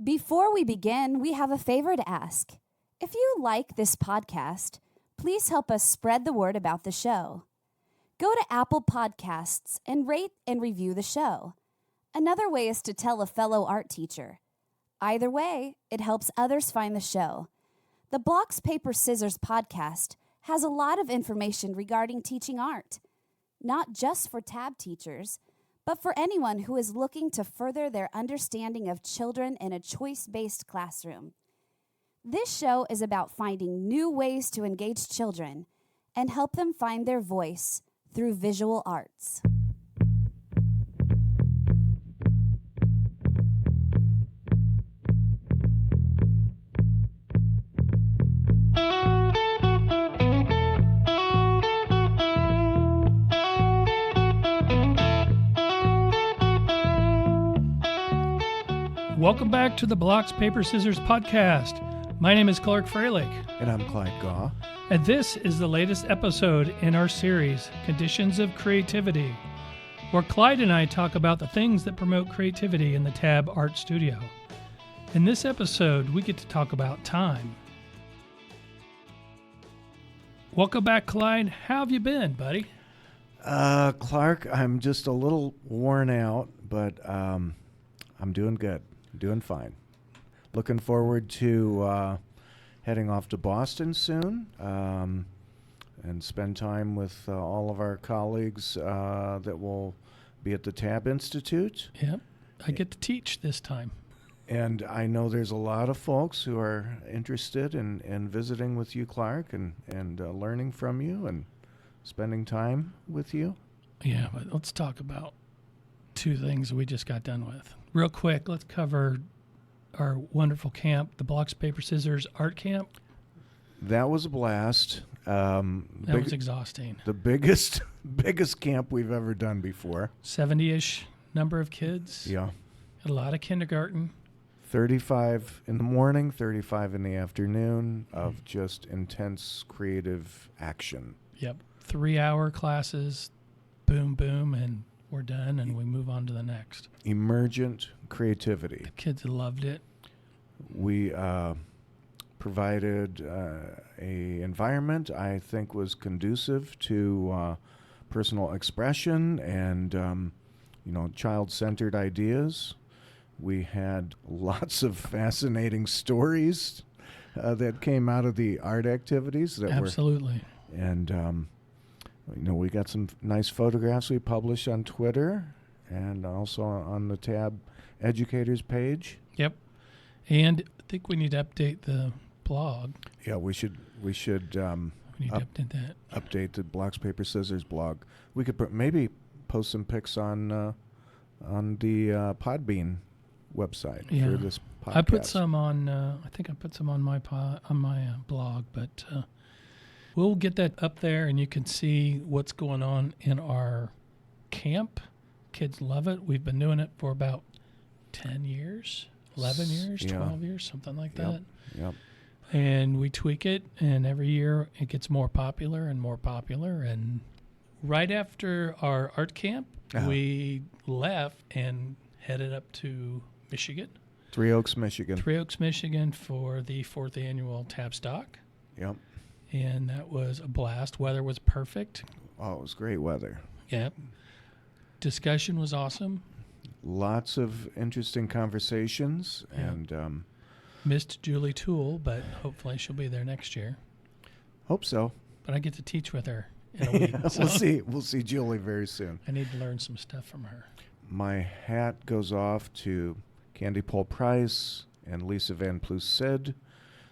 Before we begin, we have a favor to ask. If you like this podcast, please help us spread the word about the show. Go to Apple Podcasts and rate and review the show. Another way is to tell a fellow art teacher. Either way, it helps others find the show. The Blocks, Paper, Scissors podcast has a lot of information regarding teaching art, not just for tab teachers, but for anyone who is looking to further their understanding of children in a choice-based classroom. This show is about finding new ways to engage children and help them find their voice through visual arts. Welcome back to the Blocks, Paper, Scissors podcast. My name is Clark Freilich. And I'm Clyde Gaw. And this is the latest episode in our series, Conditions of Creativity, where Clyde and I talk about the things that promote creativity in the Tab Art Studio. In this episode, we get to talk about time. Welcome back, Clyde. How have you been, buddy? Clark, I'm just a little worn out, but I'm doing good. Doing fine. Looking forward to heading off to Boston soon and spend time with all of our colleagues that will be at the Tab Institute. Yep. I get to teach this time. And I know there's a lot of folks who are interested in visiting with you, Clark, and learning from you and spending time with you. Yeah, but let's talk about two things we just got done with. Real quick, let's cover our wonderful camp, the Blocks, Paper, Scissors Art Camp. That was a blast. That was exhausting. The biggest camp we've ever done before. 70-ish number of kids. Yeah. A lot of kindergarten. 35 in the morning, 35 in the afternoon of just intense creative action. Yep. 3-hour classes, boom, boom, and we're done, and we move on to the next. Emergent creativity. The kids loved it. We provided a environment I think was conducive to personal expression and child-centered ideas. We had lots of fascinating stories that came out of the art activities. Absolutely. We got some nice photographs we published on Twitter and also on the Tab Educators page. Yep. And I think we need to update the blog. Yeah, we should. We need to update that. Update the Blocks, Paper, Scissors blog. We could maybe post some pics on the Podbean website for this podcast. I put some on. I think I put some on my blog, but. We'll get that up there, and you can see what's going on in our camp. Kids love it. We've been doing it for about 10 years, 11 years, 12 years, something like that. Yep. And we tweak it, and every year it gets more popular and more popular. And right after our art camp, we left and headed up to Michigan. Three Oaks, Michigan. For the 4th annual Tabstock. Yep. And that was a blast. Weather was perfect. Oh, it was great weather. Yep. Discussion was awesome. Lots of interesting conversations. Yep. And missed Julie Toole, but hopefully she'll be there next year. Hope so. But I get to teach with her in a week. So we'll see Julie very soon. I need to learn some stuff from her. My hat goes off to Candy Paul Price and Lisa Van Plucid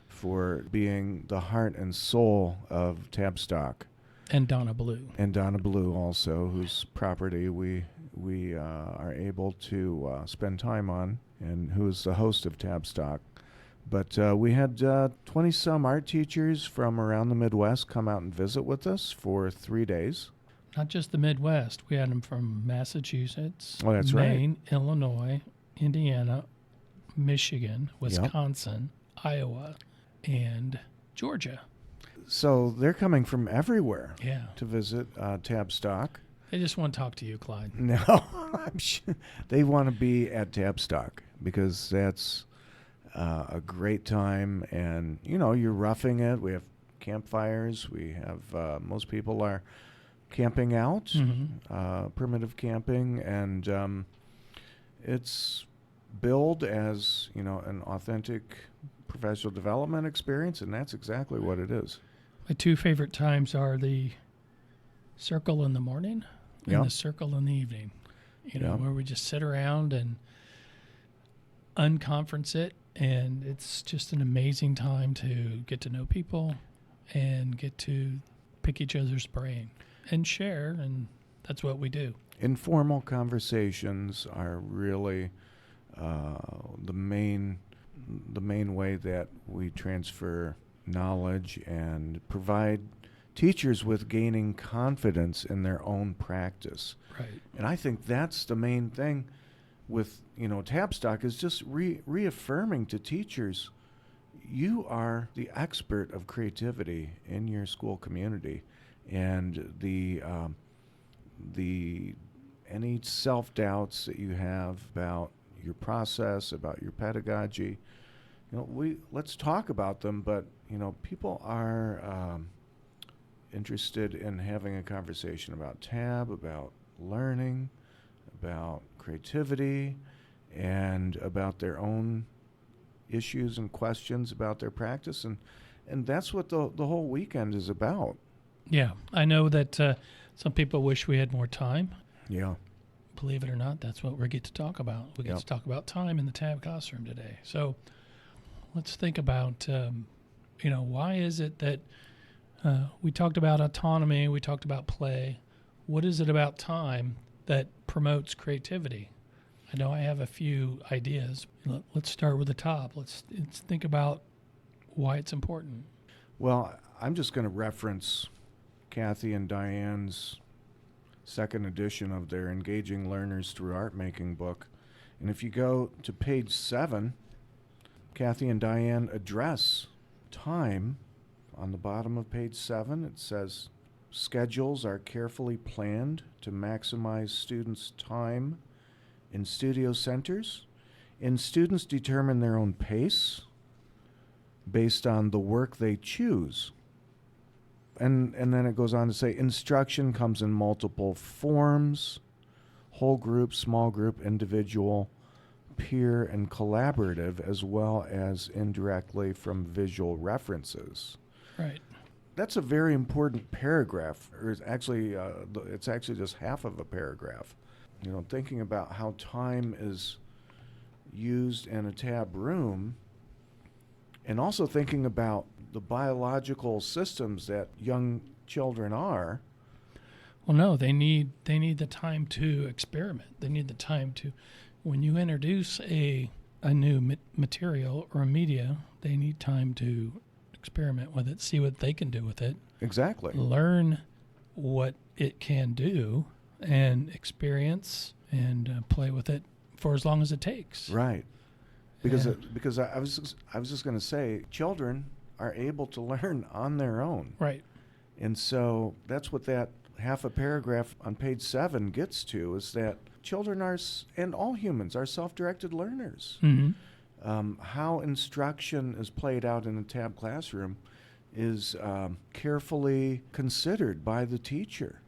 for being the heart and soul of Tabstock. And Donna Blue. And Donna Blue also, whose property we are able to spend time on, and who is the host of Tabstock. But we had 20-some art teachers from around the Midwest come out and visit with us for 3 days. Not just the Midwest. We had them from Massachusetts, that's Maine, Illinois, Indiana, Michigan, Wisconsin, Iowa, and Georgia. So they're coming from everywhere to visit Tabstock. They just want to talk to you, Clyde. No, I'm sure they want to be at Tabstock because that's a great time. And, you're roughing it. We have campfires. We have most people are camping out, primitive camping. And it's billed as, an authentic professional development experience, and that's exactly what it is. My two favorite times are the circle in the morning and the circle in the evening, where we just sit around and unconference it. And it's just an amazing time to get to know people and get to pick each other's brain and share. And that's what we do. Informal conversations are really the main way that we transfer knowledge and provide teachers with gaining confidence in their own practice. Right. And I think that's the main thing with, Tabstock is just reaffirming to teachers, you are the expert of creativity in your school community. And any self-doubts that you have about your process, about your pedagogy, let's talk about them. But people are interested in having a conversation about TAB, about learning, about creativity, and about their own issues and questions about their practice, and that's what the whole weekend is about. Yeah, I know that some people wish we had more time. Yeah. Believe it or not, that's what we get to talk about. We get to talk about time in the TAB classroom today. So let's think about, why is it that we talked about autonomy, we talked about play. What is it about time that promotes creativity? I know I have a few ideas. Let's start with the top. Let's think about why it's important. Well, I'm just going to reference Kathy and Diane's second edition of their Engaging Learners Through Art Making book. And if you go to page 7, Kathy and Diane address time. On the bottom of page 7, it says, schedules are carefully planned to maximize students' time in studio centers, and students determine their own pace based on the work they choose. And then it goes on to say, instruction comes in multiple forms: whole group, small group, individual, peer, and collaborative, as well as indirectly from visual references. Right. That's a very important paragraph. Or it's actually just half of a paragraph. Thinking about how time is used in a TAB room, and also thinking about the biological systems that young children are. Well, no, they need the time to experiment. They need the time to, when you introduce a new material or a media, they need time to experiment with it, see what they can do with it. Exactly. Learn what it can do and experience and play with it for as long as it takes. Right. Because I was just going to say, children are able to learn on their own. Right. And so that's what that half a paragraph on page 7 gets to, is that children are, and all humans are, self-directed learners. Mm-hmm. How instruction is played out in a TAB classroom is carefully considered by the teacher.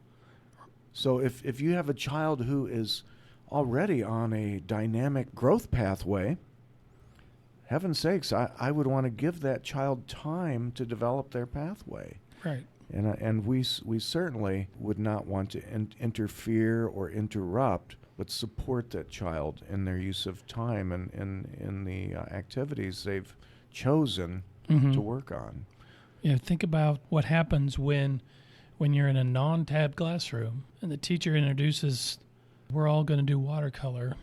So if you have a child who is already on a dynamic growth pathway, heaven's sakes, I would want to give that child time to develop their pathway. Right. And we certainly would not want to interfere or interrupt, but support that child in their use of time and in the activities they've chosen to work on. Yeah, think about what happens when you're in a non-TAB classroom and the teacher introduces, we're all going to do watercolor.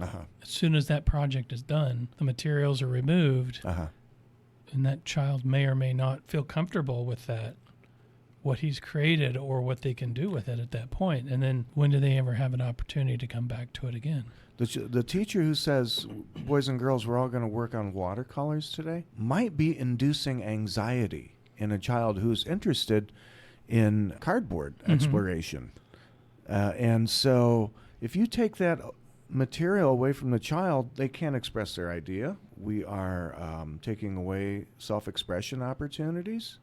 Uh-huh. As soon as that project is done, the materials are removed, and that child may or may not feel comfortable with that, what he's created or what they can do with it at that point. And then when do they ever have an opportunity to come back to it again? The teacher who says, boys and girls, we're all going to work on watercolors today, might be inducing anxiety in a child who's interested in cardboard exploration. And so if you take that material away from the child, they can't express their idea. We are taking away self-expression opportunities.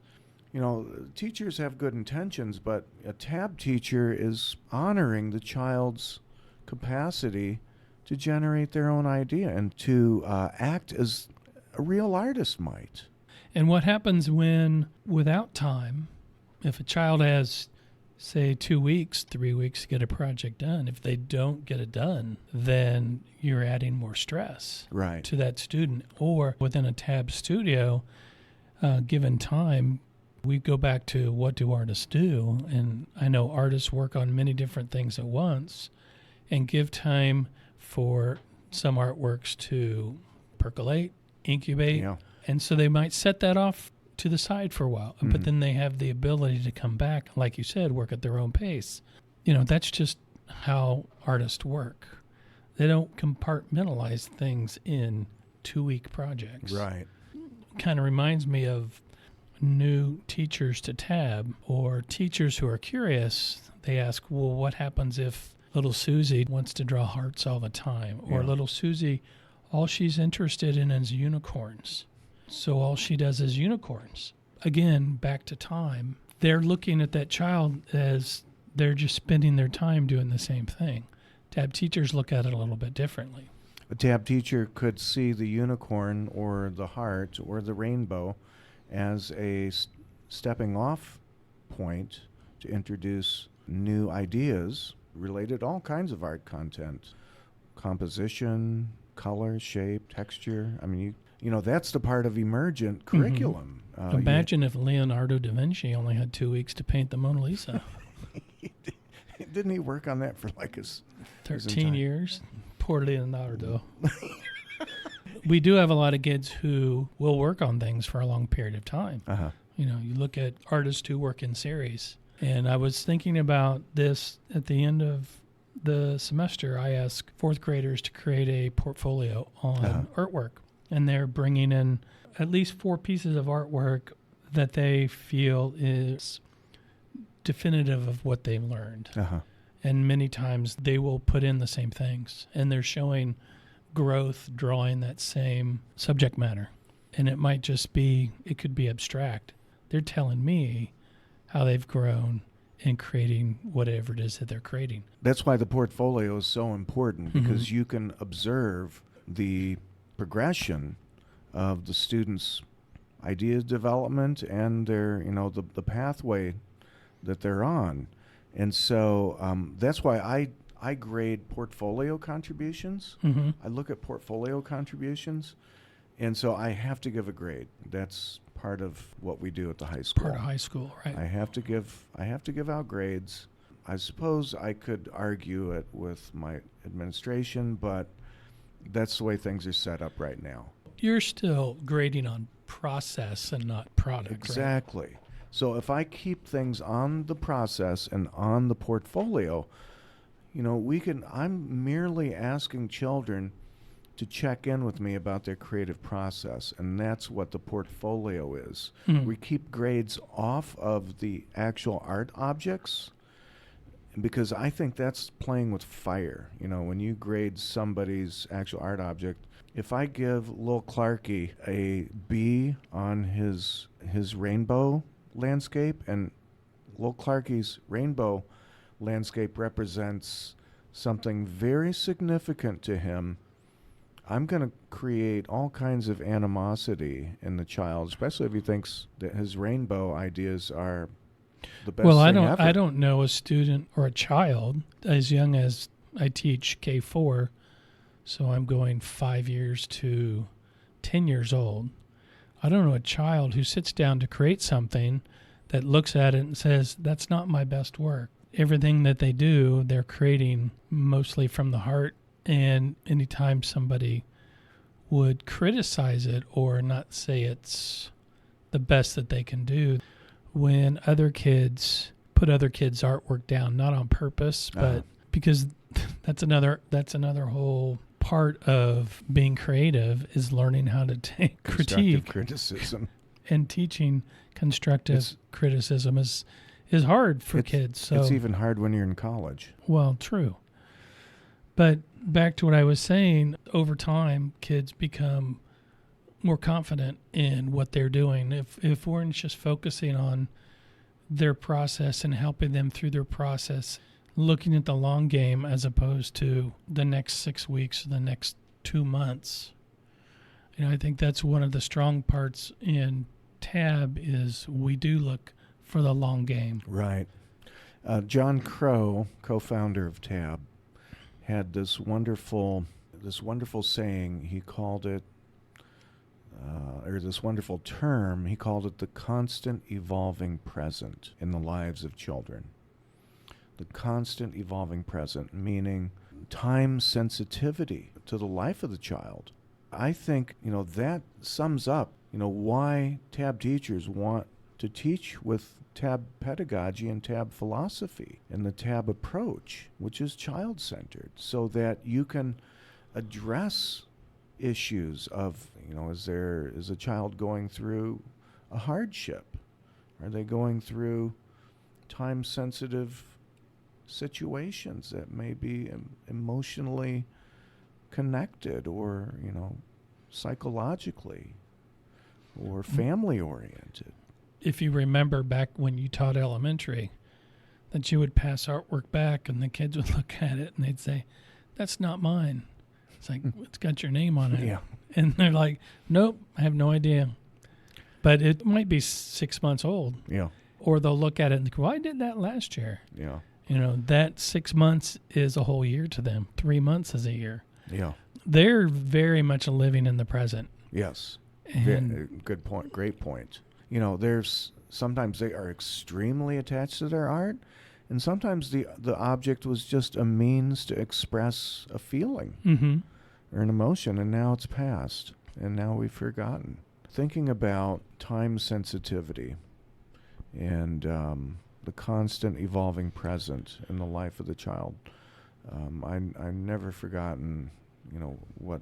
Teachers have good intentions, but a TAB teacher is honoring the child's capacity to generate their own idea and to act as a real artist might. And what happens when, without time, if a child has, say, 2 weeks, 3 weeks to get a project done, if they don't get it done, then you're adding more stress to that student. Or within a TAB studio, given time, we go back to what do artists do? And I know artists work on many different things at once and give time for some artworks to percolate, incubate. Yeah. And so they might set that off to the side for a while, but then they have the ability to come back, like you said, work at their own pace. That's just how artists work. They don't compartmentalize things in 2-week projects. Right. Kind of reminds me of new teachers to TAB or teachers who are curious. They ask, well, what happens if little Susie wants to draw hearts all the time? Or little Susie, all she's interested in is unicorns. So all she does is unicorns. Again, back to time. They're looking at that child as they're just spending their time doing the same thing. TAB teachers look at it a little bit differently. A TAB teacher could see the unicorn or the heart or the rainbow as a stepping off point to introduce new ideas related to all kinds of art content. Composition, color, shape, texture. I mean, that's the part of emergent curriculum. Imagine if Leonardo da Vinci only had 2 weeks to paint the Mona Lisa. Didn't he work on that for like his 13 years? Poor Leonardo. We do have a lot of kids who will work on things for a long period of time. Uh-huh. You look at artists who work in series. And I was thinking about this at the end of the semester. I asked fourth graders to create a portfolio on artwork. And they're bringing in at least 4 pieces of artwork that they feel is definitive of what they've learned. Uh-huh. And many times they will put in the same things. And they're showing growth, drawing that same subject matter. And it might just be, it could be abstract. They're telling me how they've grown in creating whatever it is that they're creating. That's why the portfolio is so important, because you can observe the progression of the students' idea development and their, the pathway that they're on. And so that's why I grade portfolio contributions. I look at portfolio contributions, and so I have to give a grade. That's part of what we do at the high school. Part of high school, right? I have to give out grades. I suppose I could argue it with my administration, but that's the way things are set up right now. You're still grading on process and not product, exactly. Right? So if I keep things on the process and on the portfolio, I'm merely asking children to check in with me about their creative process, and that's what the portfolio is. We keep grades off of the actual art objects, because I think that's playing with fire. When you grade somebody's actual art object, if I give Lil Clarky a B on his rainbow landscape, and Lil Clarky's rainbow landscape represents something very significant to him, I'm going to create all kinds of animosity in the child, especially if he thinks that his rainbow ideas are the best thing ever. I don't know a student or a child as young as I teach K4, so I'm going 5 years to 10 years old. I don't know a child who sits down to create something that looks at it and says, that's not my best work. Everything that they do, they're creating mostly from the heart. And anytime somebody would criticize it or not say it's the best that they can do, when other kids put other kids' artwork down, not on purpose, but because that's another whole part of being creative, is learning how to take critique, criticism, and teaching constructive criticism is hard for kids. So it's even hard when you're in college. Well, true. But back to what I was saying, over time, kids become more confident in what they're doing. If we're just focusing on their process and helping them through their process, looking at the long game as opposed to the next 6 weeks or the next 2 months. I think that's one of the strong parts in TAB is we do look for the long game. Right. John Crow, co-founder of TAB, had this wonderful saying. He called it, or this wonderful term, he called it the constant evolving present in the lives of children. The constant evolving present, meaning time sensitivity to the life of the child. I think, that sums up, why TAB teachers want to teach with TAB pedagogy and TAB philosophy and the TAB approach, which is child-centered, so that you can address issues of, is a child going through a hardship? Are they going through time-sensitive situations that may be emotionally connected or, psychologically or family-oriented? If you remember back when you taught elementary, that you would pass artwork back and the kids would look at it and they'd say, "That's not mine." It's like, "It's got your name on it." Yeah. And they're like, "Nope, I have no idea." But it might be 6 months old. Yeah. Or they'll look at it and think, "Well, I did that last year." Yeah. That 6 months is a whole year to them. 3 months is a year. Yeah. They're very much living in the present. Yes. And Good point. Great point. There's sometimes they are extremely attached to their art, and sometimes the object was just a means to express a feeling or an emotion, and now it's past, and now we've forgotten. Thinking about time sensitivity and the constant evolving present in the life of the child, I've never forgotten, what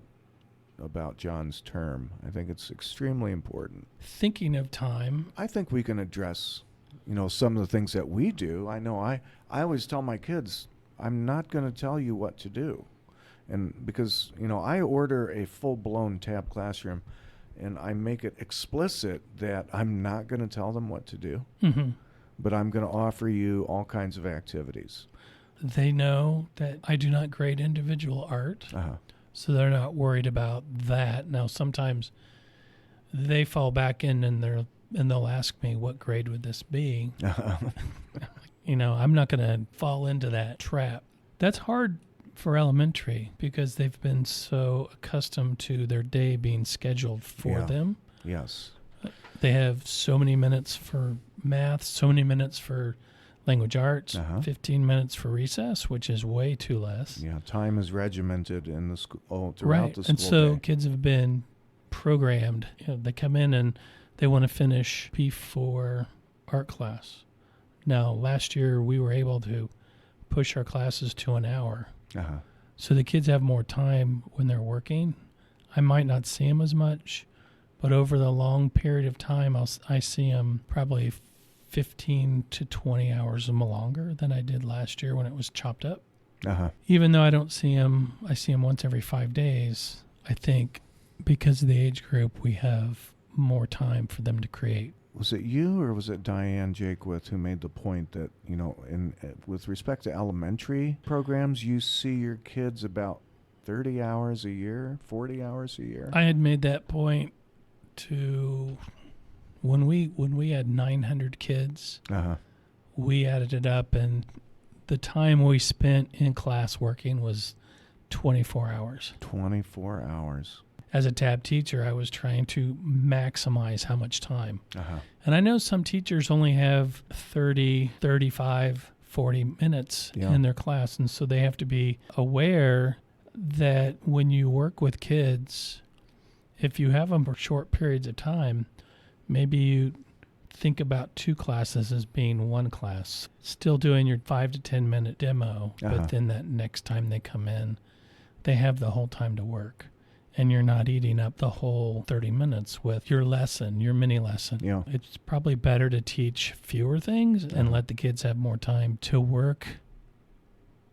about John's term. I think it's extremely important. thinking of time, I think we can address, some of the things that we do. I know I always tell my kids, I'm not going to tell you what to do. And because, I order a full-blown TAB classroom and I make it explicit that I'm not going to tell them what to do, but I'm going to offer you all kinds of activities. they know that I do not grade individual art. So they're not worried about that. Now, sometimes they fall back in and they'll ask me, what grade would this be? I'm not going to fall into that trap. That's hard for elementary because they've been so accustomed to their day being scheduled for them. Yes. They have so many minutes for math, so many minutes for language arts, 15 minutes for recess, which is way too less. Yeah, time is regimented in the school throughout the school and so day. Kids have been programmed. They come in and they want to finish P4 art class. Now, last year we were able to push our classes to an hour. So the kids have more time when they're working. I might not see them as much, but over the long period of time, I see them probably 15 to 20 hours longer than I did last year when it was chopped up. Even though I don't see them, I see them once every 5 days. I think because of the age group, we have more time for them to create. Was it you or was it Diane Jakewith who made the point that, with respect to elementary programs, you see your kids about 30 hours a year, 40 hours a year? I had made that point to when we had 900 kids, we added it up, and the time we spent in class working was 24 hours. 24 hours. As a TAB teacher, I was trying to maximize how much time. And I know some teachers only have 30, 35, 40 minutes in their class, and so they have to be aware that when you work with kids, if you have them for short periods of time, maybe you think about 2 classes as being 1 class, still doing your 5 to 10 minute demo, but then that next time they come in, they have the whole time to work. And you're not eating up the whole 30 minutes with your lesson, your mini lesson. It's probably better to teach fewer things and let the kids have more time to work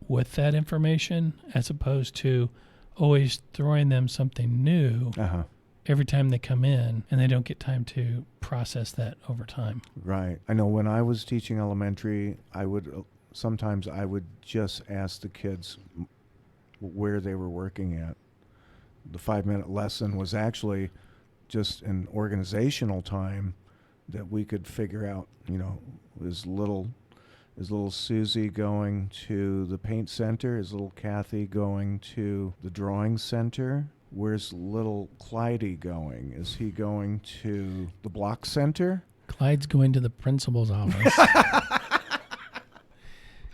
with that information, as opposed to always throwing them something new every time they come in, and they don't get time to process that over time. Right. I know when I was teaching elementary, sometimes I would just ask the kids where they were working at. The 5-minute lesson was actually just an organizational time that we could figure out, is little Susie going to the paint center? Is little Kathy going to the drawing center? Where's little Clyde going? Is he going to the block center? Clyde's going to the principal's office.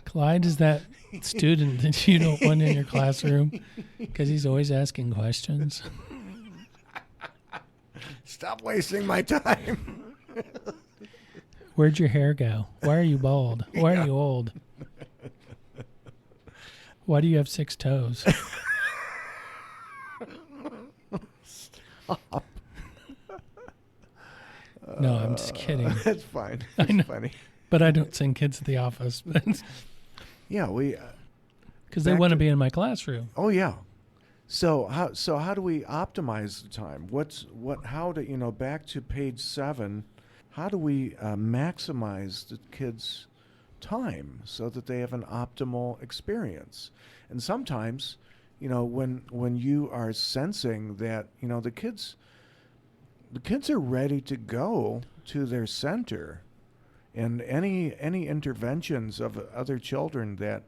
Clyde is that student that you don't want in your classroom because he's always asking questions. Stop wasting my time. Where'd your hair go? Why are you bald? Why are you old? Why do you have 6 toes? Stop. No, I'm just kidding. That's fine. I know. It's funny. But I don't send kids to the office. Yeah, we... Because they want to be in my classroom. Oh, yeah. So how do we optimize the time? Back to page 7, how do we maximize the kids' time so that they have an optimal experience? And sometimes, when you are sensing that, the kids are ready to go to their center, and any interventions of other children that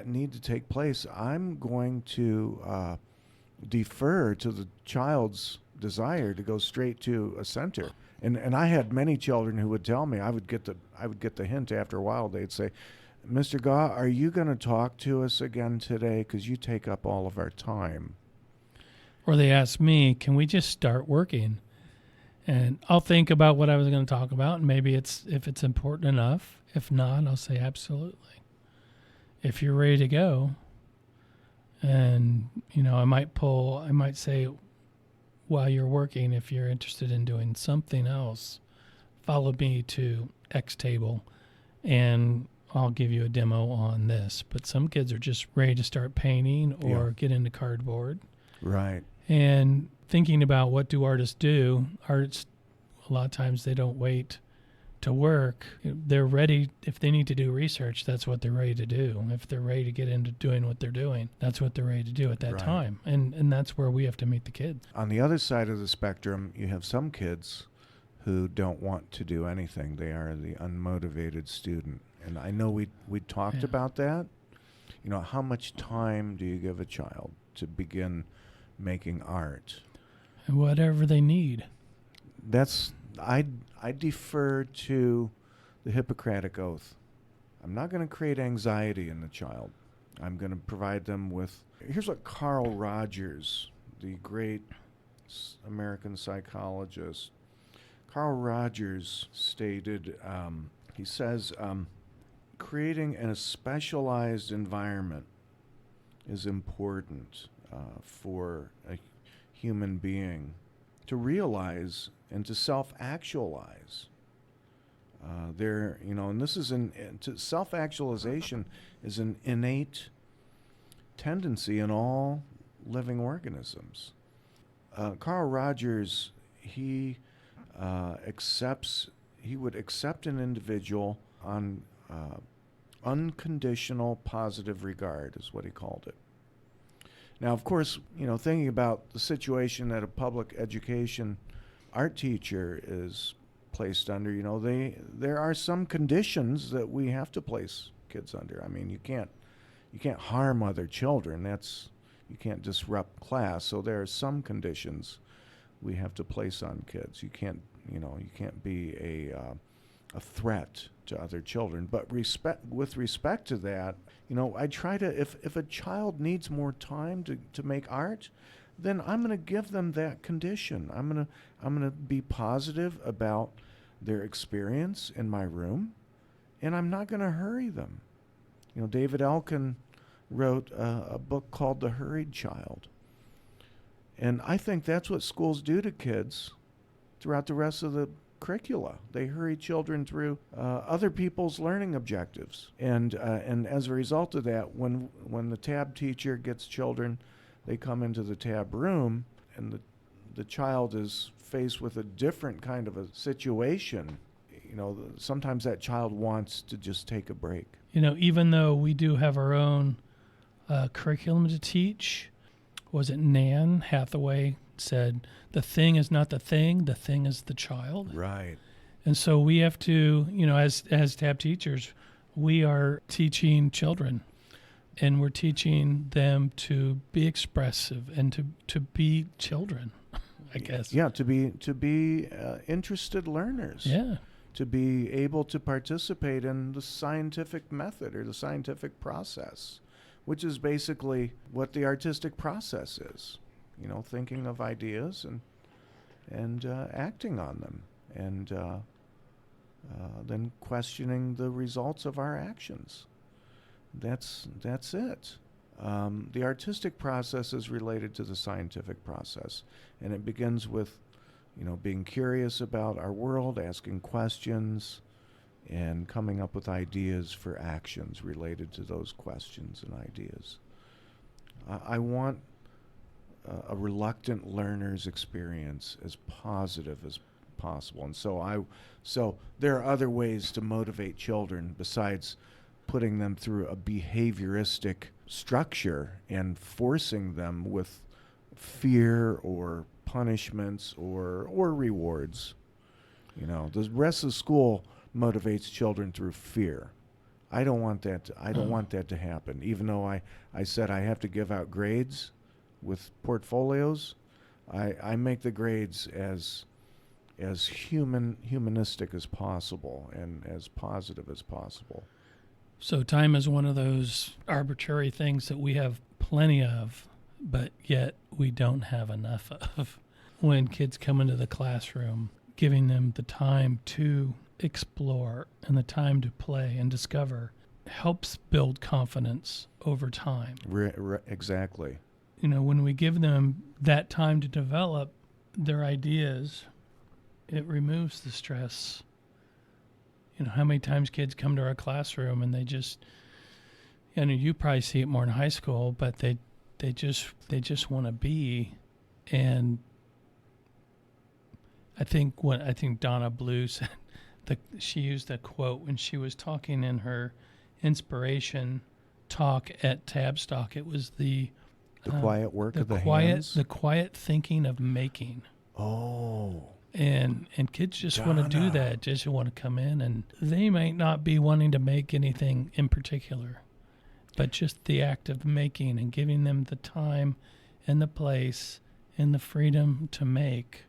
need to take place, I'm going to defer to the child's desire to go straight to a center. And I had many children who would tell me, I would get the hint after a while. They'd say, "Mr. Gaw, are you going to talk to us again today? Because you take up all of our time." Or they ask me, "Can we just start working?" And I'll think about what I was going to talk about, and maybe if it's important enough. If not, I'll say absolutely. If you're ready to go, and I might say, while you're working, if you're interested in doing something else, follow me to X table, and I'll give you a demo on this. But some kids are just ready to start painting or get into cardboard. Right. And thinking about what do artists do, artists, a lot of times they don't wait to work. They're ready. If they need to do research, that's what they're ready to do. If they're ready to get into doing what they're doing, that's what they're ready to do at that time. And that's where we have to meet the kids. On the other side of the spectrum, you have some kids who don't want to do anything. They are the unmotivated student. And I know we talked about that. How much time do you give a child to begin making art? And whatever they need. I defer to the Hippocratic Oath. I'm not going to create anxiety in the child. I'm going to provide them with... Here's what Carl Rogers, the great American psychologist, Carl Rogers stated. He says, creating a specialized environment is important for a human being to realize and to self-actualize. And this is self-actualization is an innate tendency in all living organisms. Carl Rogers, he would accept an individual on unconditional positive regard, is what he called it. Now, of course, thinking about the situation that a public education art teacher is placed under, there are some conditions that we have to place kids under. I mean, you can't harm other children. You can't disrupt class. So there are some conditions we have to place on kids. You can't be a threat to other children. But with respect to that, I try to, if a child needs more time to make art, then I'm going to give them that condition. I'm going to be positive about their experience in my room, and I'm not going to hurry them. David Elkin wrote a book called The Hurried Child. And I think that's what schools do to kids throughout the rest of the curricula. They hurry children through other people's learning objectives. And as a result of that, when the tab teacher gets children, they come into the tab room, and the child is faced with a different kind of a situation. Sometimes that child wants to just take a break. Even though we do have our own curriculum to teach, was it Nan Hathaway said, the thing is not the thing is the child. Right. And so we have to, as tab teachers, we are teaching children, and we're teaching them to be expressive and to be children, I guess. Yeah, to be interested learners. Yeah. To be able to participate in the scientific method or the scientific process, which is basically what the artistic process is. Thinking of ideas and acting on them, and then questioning the results of our actions. That's it. The artistic process is related to the scientific process, and it begins with, being curious about our world, asking questions, and coming up with ideas for actions related to those questions and ideas. I want a reluctant learner's experience as positive as possible. And so there are other ways to motivate children besides putting them through a behavioristic structure and forcing them with fear or punishments or rewards. The rest of school motivates children through fear. I don't want that to happen. Even though I said I have to give out grades with portfolios, I make the grades as humanistic as possible and as positive as possible. So time is one of those arbitrary things that we have plenty of, but yet we don't have enough of. When kids come into the classroom, giving them the time to explore and the time to play and discover helps build confidence over time. Exactly. When we give them that time to develop their ideas, it removes the stress. How many times kids come to our classroom and they just, you probably see it more in high school, but they just want to be. And I think Donna Blue said she used a quote when she was talking in her inspiration talk at Tabstock. It was the quiet work of the hands. The quiet thinking of making. Oh. And kids just want to do that, just want to come in, and they might not be wanting to make anything in particular, but just the act of making and giving them the time and the place and the freedom to make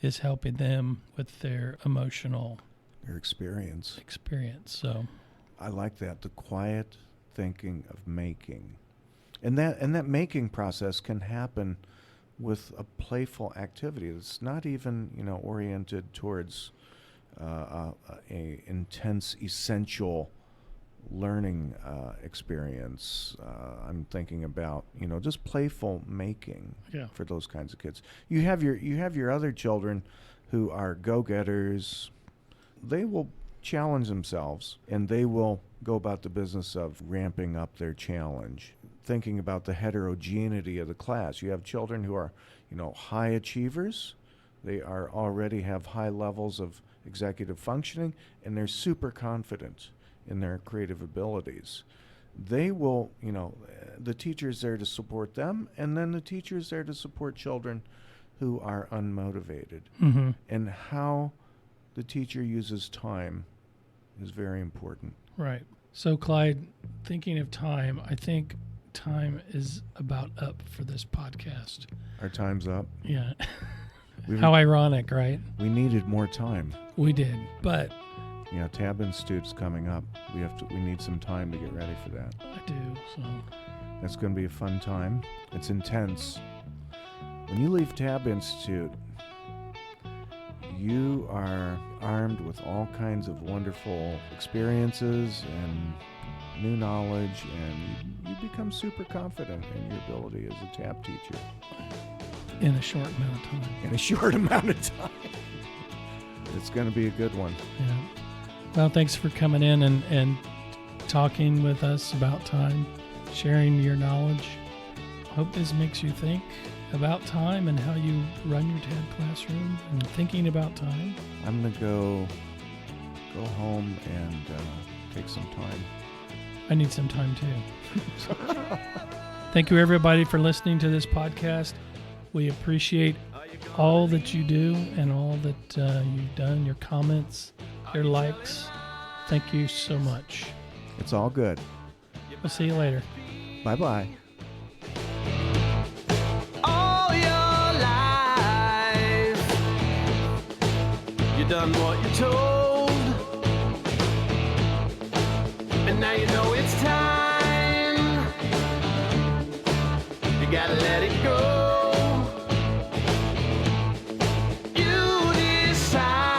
is helping them with their experience. So I like that, the quiet thinking of making. And that making process can happen with a playful activity. It's not even, oriented towards a intense, essential learning experience. I'm thinking about, just playful making for those kinds of kids. You have your other children who are go-getters. They will challenge themselves, and they will go about the business of ramping up their challenge. Thinking about the heterogeneity of the class. You have children who are, high achievers. They already have high levels of executive functioning, and they're super confident in their creative abilities. They will, the teacher's there to support them, and then the teacher's there to support children who are unmotivated. Mm-hmm. And how the teacher uses time is very important. Right. So, Clyde, thinking of time, I think time is about up for this podcast. Our time's up. Yeah. How ironic, right? We needed more time. We did, but yeah, Tab Institute's coming up. We need some time to get ready for that. I do. So that's going to be a fun time. It's intense. When you leave Tab Institute, you are armed with all kinds of wonderful experiences and new knowledge, and you become super confident in your ability as a tab teacher. In a short amount of time. In a short amount of time. It's going to be a good one. Yeah. Well, thanks for coming in and talking with us about time, sharing your knowledge. Hope this makes you think about time and how you run your TAD classroom and thinking about time. I'm going to go home and take some time. I need some time too. Thank you everybody for listening to this podcast. We appreciate all that you do and all that you've done, your comments, your likes. Thank you so much. It's all good. We'll see you later. Bye-bye. All your life, you done what you're told, and now you know it's time. You gotta let it go. You decide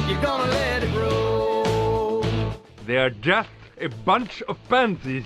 you're gonna let it roll. They're just a bunch of pansies.